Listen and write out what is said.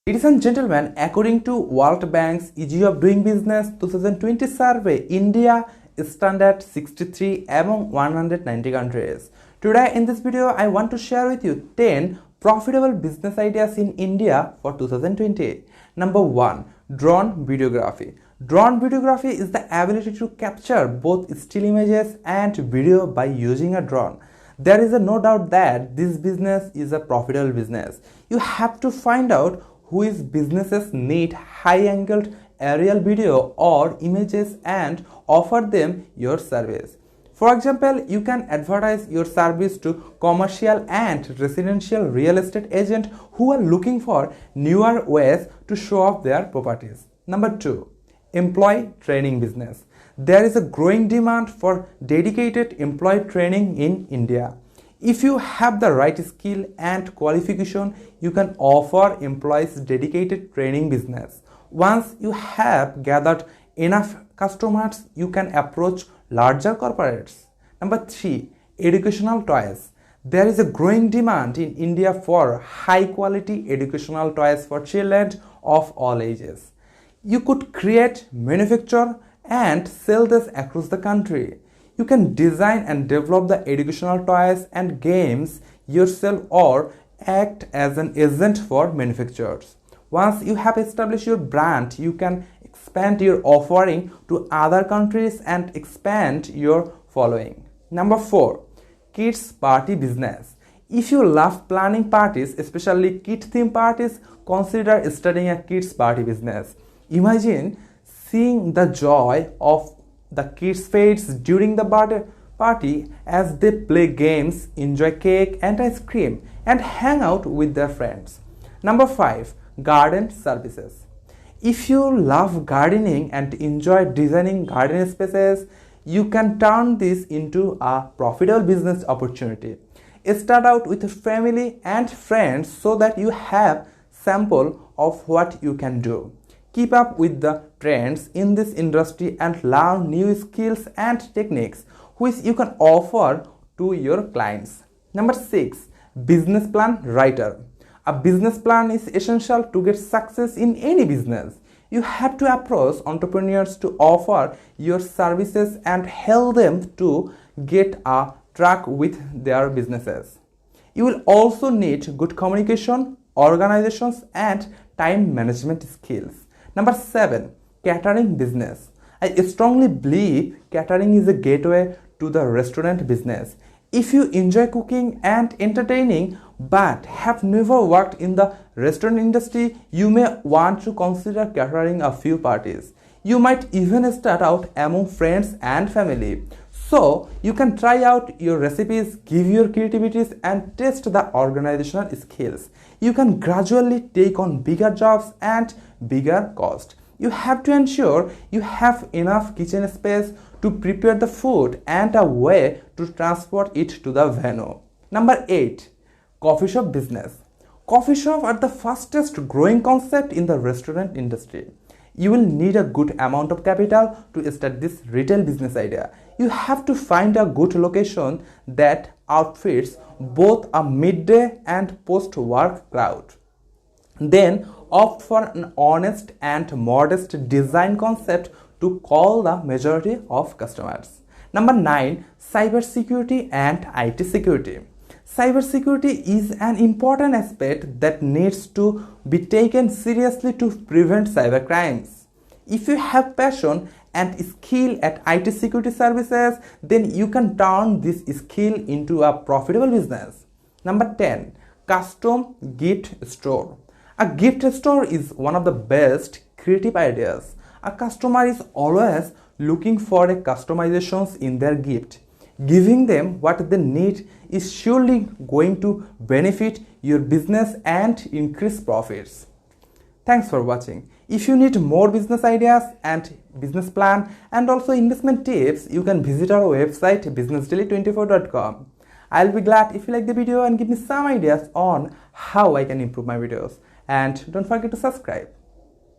Ladies and gentlemen, according to World Bank's Ease of Doing Business 2020 survey, India stands at 63 among 190 countries. Today in this video, I want to share with you 10 profitable business ideas in India for 2020. Number 1. Drone videography. Drone videography is the ability to capture both still images and video by using a drone. There is no doubt that this business is a profitable business. You have to find out which businesses need high-angled aerial video or images and offer them your service. For example, you can advertise your service to commercial and residential real estate agents who are looking for newer ways to show off their properties. Number 2. Employee training business. There is a growing demand for dedicated employee training in India. If you have the right skill and qualification, you can offer employees dedicated training business. Once you have gathered enough customers, you can approach larger corporates. Number 3. Educational toys. There is a growing demand in India for high quality educational toys for children of all ages. You could create, manufacture and sell this across the country. You can design and develop the educational toys and games yourself or act as an agent for manufacturers. Once you have established your brand, you can expand your offering to other countries and expand your following. Number 4. Kids party business. If you love planning parties, especially kid theme parties, consider starting a kids party business. Imagine seeing the joy of the kids' faces during the birthday party as they play games, enjoy cake and ice cream, and hang out with their friends. Number 5. Garden services. If you love gardening and enjoy designing garden spaces, you can turn this into a profitable business opportunity. Start out with family and friends so that you have sample of what you can do. Keep up with the trends in this industry and learn new skills and techniques which you can offer to your clients. Number 6. Business plan writer. A business plan is essential to get success in any business. You have to approach entrepreneurs to offer your services and help them to get a track with their businesses. You will also need good communication, organizations and time management skills. Number 7. Catering business. I strongly believe catering is a gateway to the restaurant business. If you enjoy cooking and entertaining but have never worked in the restaurant industry, you may want to consider catering a few parties. You might even start out among friends and family. So you can try out your recipes, give your creativities and test the organizational skills. You can gradually take on bigger jobs and bigger cost. You have to ensure you have enough kitchen space to prepare the food and a way to transport it to the venue. Number 8. Coffee shop business. Coffee shops are the fastest growing concept in the restaurant industry. You will need a good amount of capital to start this retail business idea. You have to find a good location that outfits both a midday and post-work crowd. Then opt for an honest and modest design concept to call the majority of customers. Number 9. Cybersecurity and IT security. Cybersecurity is an important aspect that needs to be taken seriously to prevent cybercrimes. If you have passion and skill at IT security services, then you can turn this skill into a profitable business. Number 10. Custom gift store. A gift store is one of the best creative ideas. A customer is always looking for a customizations in their gift. Giving them what they need is surely going to benefit your business and increase profits. Thanks for watching. If you need more business ideas and business plan and also investment tips, you can visit our website businessdaily24.com. I'll be glad if you like the video and give me some ideas on how I can improve my videos. And don't forget to subscribe.